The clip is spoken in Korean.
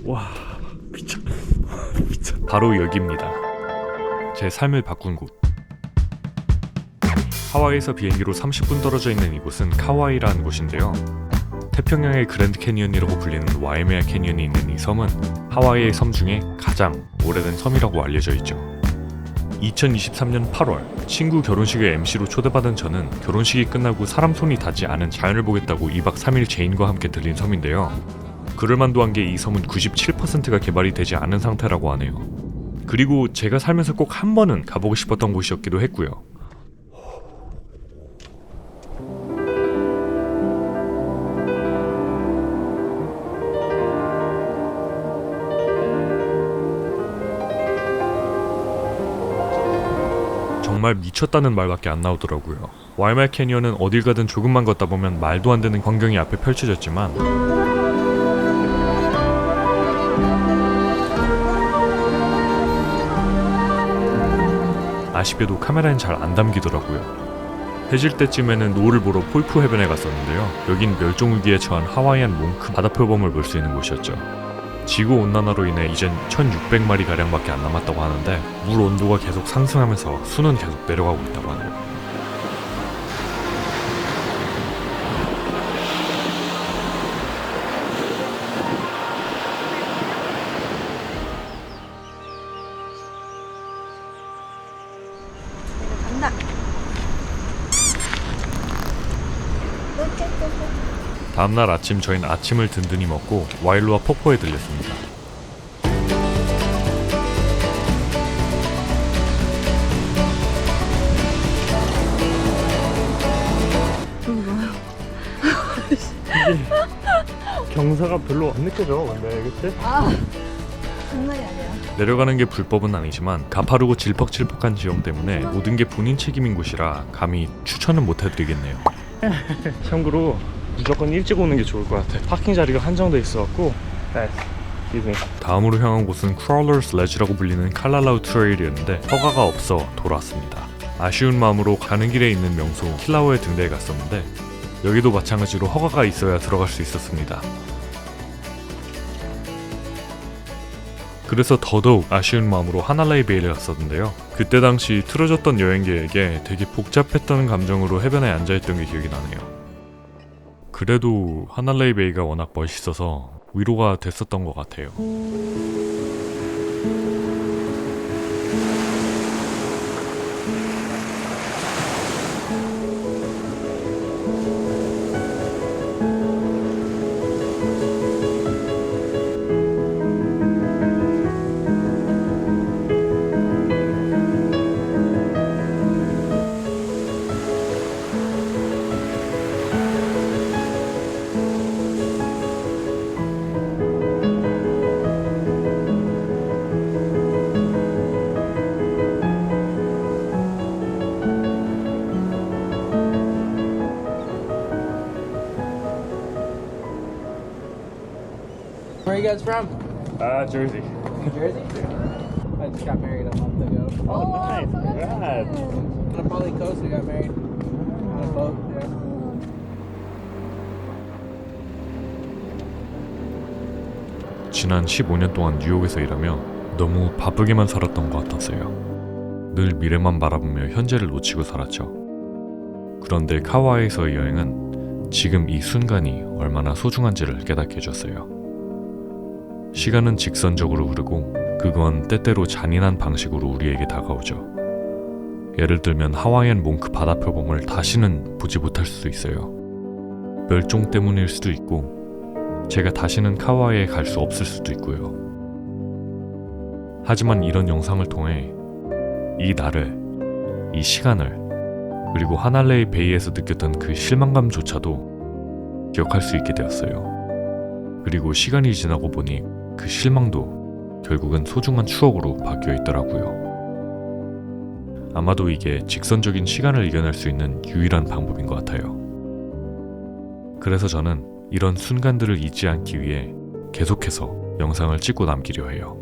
와, 미쳐. 미쳐. 바로 여기입니다. 제 삶을 바꾼 곳. 하와이에서 비행기로 30분 떨어져 있는 이곳은 카와이라는 곳인데요. 태평양의 그랜드 캐니언이라고 불리는 와이메아 캐니언이 있는 이 섬은 하와이의 섬 중에 가장 오래된 섬이라고 알려져 있죠. 2023년 8월 친구 결혼식의 MC로 초대받은 저는 결혼식이 끝나고 사람 손이 닿지 않은 자연을 보겠다고 2박 3일 제인과 함께 들린 섬인데요. 그럴 만도 한 게 이 섬은 97%가 개발이 되지 않은 상태라고 하네요. 그리고 제가 살면서 꼭 한 번은 가보고 싶었던 곳이었기도 했고요. 정말 미쳤다는 말밖에 안 나오더라고요. 와이메아 캐니언은 어딜 가든 조금만 걷다 보면 말도 안 되는 광경이 앞에 펼쳐졌지만 아쉽게도 카메라엔 잘 안 담기더라고요. 해질 때쯤에는 노을을 보러 폴프 해변에 갔었는데요. 여긴 멸종위기에 처한 하와이안 몽크 바다표범을 볼 수 있는 곳이었죠. 지구온난화로 인해 이젠 1600마리가량밖에 안 남았다고 하는데 물 온도가 계속 상승하면서 수는 계속 내려가고 있다고 하네요. 간다. 다음날 아침 저희는 아침을 든든히 먹고 와일로아 폭포에 들렸습니다. 경사가 별로 안 느껴져 근데 그치? 장난이 아니야. 내려가는 게 불법은 아니지만 가파르고 질퍽질퍽한 지형 때문에 모든 게 본인 책임인 곳이라 감히 추천은 못 해드리겠네요. 참고로 무조건 일찍 오는 게 좋을 것 같아. 파킹 자리가 한정돼 있어갖고. 다음으로 향한 곳은 크롤러스 레지라고 불리는 칼랄라우 트레일이었는데 허가가 없어 돌아왔습니다. 아쉬운 마음으로 가는 길에 있는 명소 킬라우에 등대에 갔었는데 여기도 마찬가지로 허가가 있어야 들어갈 수 있었습니다. 그래서 더더욱 아쉬운 마음으로 하날레이 베이를 갔었는데요. 그때 당시 틀어졌던 여행객에게 되게 복잡했던 감정으로 해변에 앉아있던 게 기억이 나네요. 그래도 하날레이 베이가 워낙 멋있어서 위로가 됐었던 것 같아요. Where are you guys from? Jersey. New Jersey? I just got married a month ago. Oh, nice. Congrats. On the Bali coast, we got married. On a boat, yeah. 지난 15년 동안 뉴욕에서 일하며 너무 바쁘게만 살았던 것 같았어요. 늘 미래만 바라보며 현재를 놓치고 살았죠. 그런데 카와이에서의 여행은 지금 이 순간이 얼마나 소중한지를 깨닫게 해줬어요. 시간은 직선적으로 흐르고 그건 때때로 잔인한 방식으로 우리에게 다가오죠. 예를 들면 하와이안 몽크 바다표범을 다시는 보지 못할 수도 있어요. 멸종 때문일 수도 있고 제가 다시는 카와이에 갈 수 없을 수도 있고요. 하지만 이런 영상을 통해 이 날을, 이 시간을, 그리고 하날레이 베이에서 느꼈던 그 실망감조차도 기억할 수 있게 되었어요. 그리고 시간이 지나고 보니 그 실망도 결국은 소중한 추억으로 바뀌어 있더라고요. 아마도 이게 직선적인 시간을 이겨낼 수 있는 유일한 방법인 것 같아요. 그래서 저는 이런 순간들을 잊지 않기 위해 계속해서 영상을 찍고 남기려 해요.